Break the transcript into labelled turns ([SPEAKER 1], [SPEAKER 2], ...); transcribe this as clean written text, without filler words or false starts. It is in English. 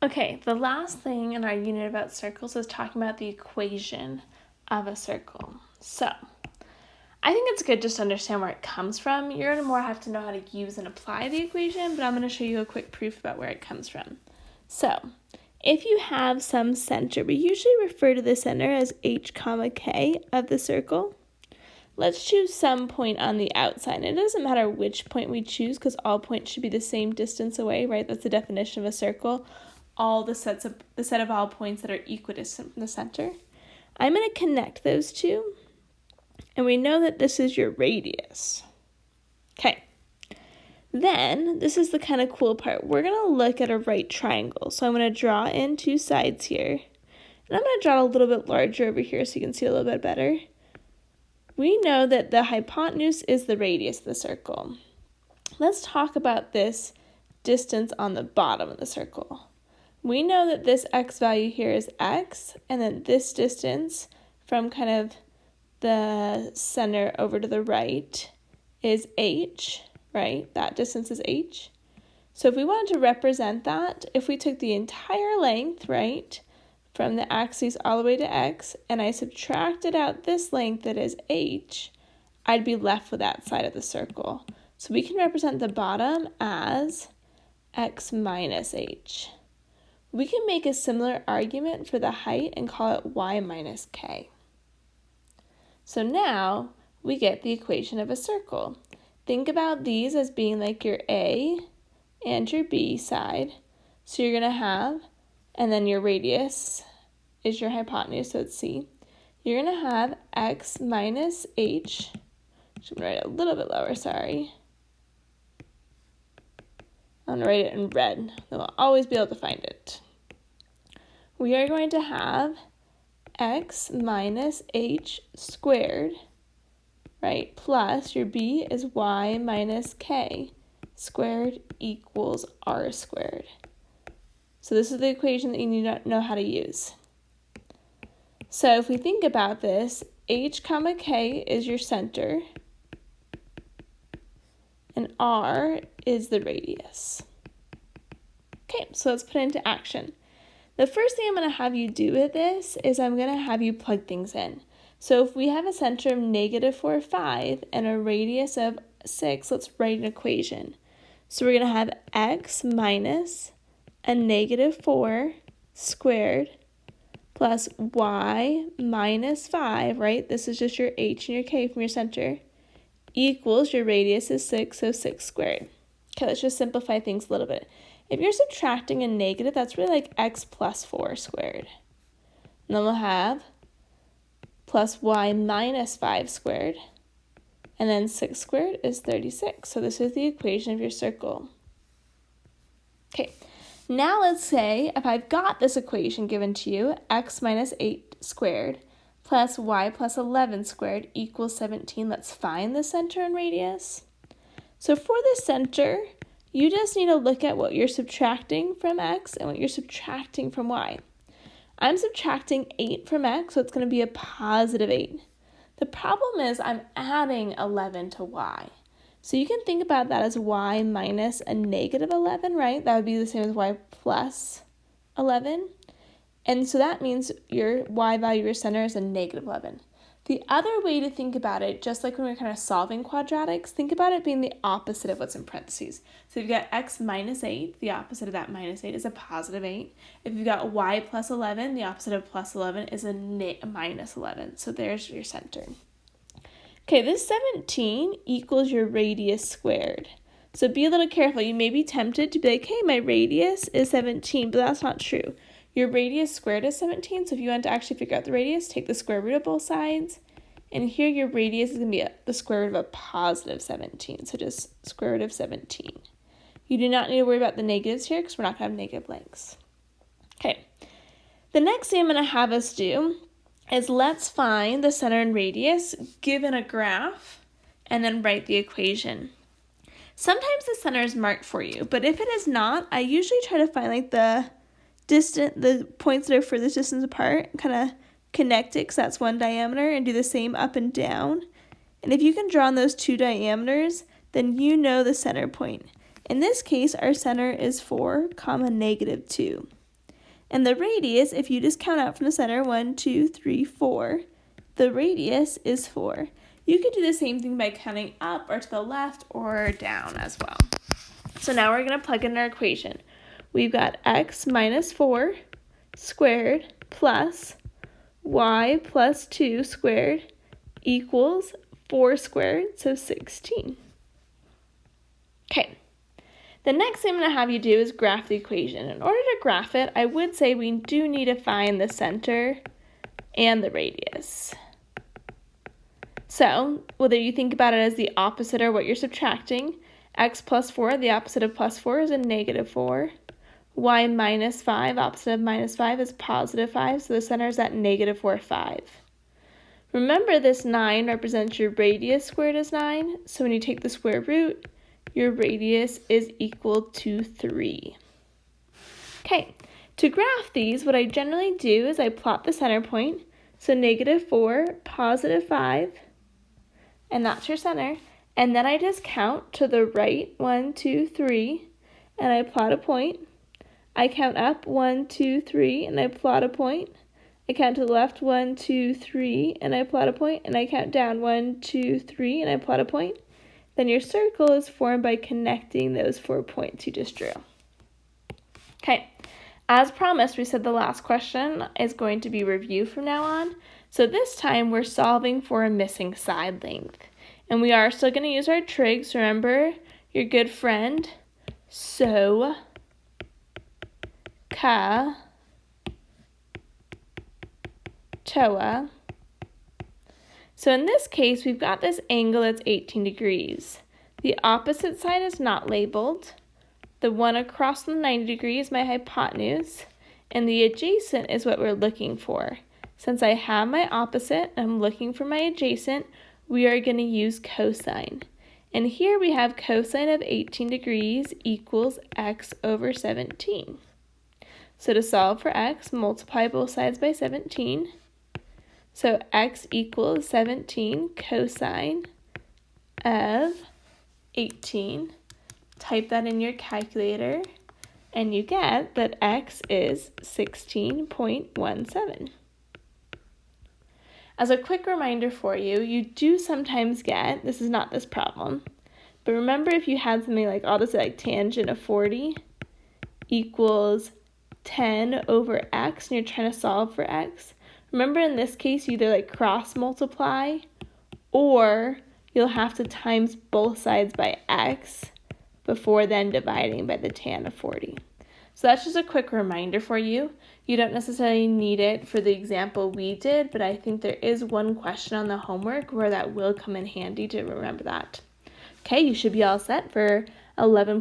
[SPEAKER 1] Okay, the last thing in our unit about circles is talking about the equation of a circle. So, I think it's good just to understand where it comes from. You're going to more have to know how to use and apply the equation, but I'm going to show you a quick proof about where it comes from. So, if you have some center, we usually refer to the center as h comma k of the circle. Let's choose some point on the outside. It doesn't matter which point we choose because all points should be the same distance away, right? That's the definition of a circle. All the set of all points that are equidistant from the center. I'm going to connect those two, and we know that this is your radius. Okay. Then, this is the kind of cool part. We're going to look at a right triangle. So I'm going to draw in two sides here. And I'm going to draw a little bit larger over here so you can see a little bit better. We know that the hypotenuse is the radius of the circle. Let's talk about this distance on the bottom of the circle. We know that this x value here is x, and then this distance from kind of the center over to the right is h, right? That distance is h. So if we wanted to represent that, if we took the entire length, right, from the axis all the way to x, and I subtracted out this length that is h, I'd be left with that side of the circle. So we can represent the bottom as x minus h. We can make a similar argument for the height and call it y minus k. So now we get the equation of a circle. Think about these as being like your A and your B side. So you're going to have, and then your radius is your hypotenuse, so it's C. You're going to have x minus h. I'm going to write it a little bit lower, sorry. I'm going to write it in red, then we'll always be able to find it. We are going to have x minus h squared, right, plus your b is y minus k squared equals r squared. So this is the equation that you need to know how to use. So if we think about this, h comma k is your center, and r is the radius. Okay, so let's put it into action. The first thing I'm going to have you do with this is I'm going to have you plug things in. So if we have a center of -4, 5 and a radius of 6, let's write an equation. So we're going to have x minus a -4 squared plus y minus 5, right? This is just your h and your k from your center, equals your radius is 6, so 6 squared. Okay, let's just simplify things a little bit. If you're subtracting a negative, that's really like x plus 4 squared. And then we'll have plus y minus 5 squared. And then 6 squared is 36. So this is the equation of your circle. Okay, now let's say if I've got this equation given to you, x minus 8 squared plus y plus 11 squared equals 17. Let's find the center and radius. So for the center, you just need to look at what you're subtracting from x and what you're subtracting from y. I'm subtracting 8 from x, so it's going to be a positive 8. The problem is I'm adding 11 to y. So you can think about that as y minus a -11, right? That would be the same as y plus 11. And so that means your y value of your center is a -11. The other way to think about it, just like when we're kind of solving quadratics, think about it being the opposite of what's in parentheses. So if you've got x minus 8, the opposite of that minus 8 is a positive 8. If you've got y plus 11, the opposite of plus 11 is a minus 11. So there's your center. Okay, this 17 equals your radius squared. So be a little careful. You may be tempted to be like, hey, my radius is 17, but that's not true. Your radius squared is 17, so if you want to actually figure out the radius, take the square root of both sides. And here your radius is going to be the square root of a positive 17, so just square root of 17. You do not need to worry about the negatives here because we're not going to have negative lengths. Okay, the next thing I'm going to have us do is let's find the center and radius given a graph and then write the equation. Sometimes the center is marked for you, but if it is not, I usually try to find like the points that are furthest distance apart, kind of connect it because that's one diameter, and do the same up and down. And if you can draw on those two diameters, then you know the center point. In this case, our center is 4, -2. And the radius, if you just count out from the center, 1, 2, 3, 4, the radius is 4. You could do the same thing by counting up or to the left or down as well. So now we're going to plug in our equation. We've got x minus 4 squared plus y plus 2 squared equals 4 squared, so 16. Okay, the next thing I'm going to have you do is graph the equation. In order to graph it, I would say we do need to find the center and the radius. So, whether you think about it as the opposite or what you're subtracting, x plus 4, the opposite of plus 4 is a negative 4. Y minus 5, opposite of minus 5 is positive 5, so the center is at negative 4, 5. Remember, this 9 represents your radius squared is 9, so when you take the square root, your radius is equal to 3. Okay, to graph these, what I generally do is I plot the center point, so negative 4, positive 5, and that's your center. And then I just count to the right, 1, 2, 3, and I plot a point. I count up 1, 2, 3, and I plot a point. I count to the left 1, 2, 3, and I plot a point. And I count down 1, 2, 3, and I plot a point. Then your circle is formed by connecting those 4 points you just drew. Okay, as promised, we said the last question is going to be review from now on. So this time we're solving for a missing side length. And we are still going to use our trigs. Remember your good friend, so, ka, toa. So in this case, we've got this angle that's 18 degrees. The opposite side is not labeled. The one across from the 90 degrees is my hypotenuse, and the adjacent is what we're looking for. Since I have my opposite, I'm looking for my adjacent, we are going to use cosine. And here we have cosine of 18 degrees equals x over 17. So to solve for x, multiply both sides by 17. So x equals 17 cosine of 18. Type that in your calculator, and you get that x is 16.17. As a quick reminder for you, you do sometimes get, this is not this problem, but remember if you had something like, I'll just say like tangent of 40 equals 10 over x, and you're trying to solve for x. Remember in this case, you either like cross multiply, or you'll have to times both sides by x before then dividing by the tan of 40. So that's just a quick reminder for you. You don't necessarily need it for the example we did, but I think there is one question on the homework where that will come in handy to remember that. Okay, you should be all set for 11.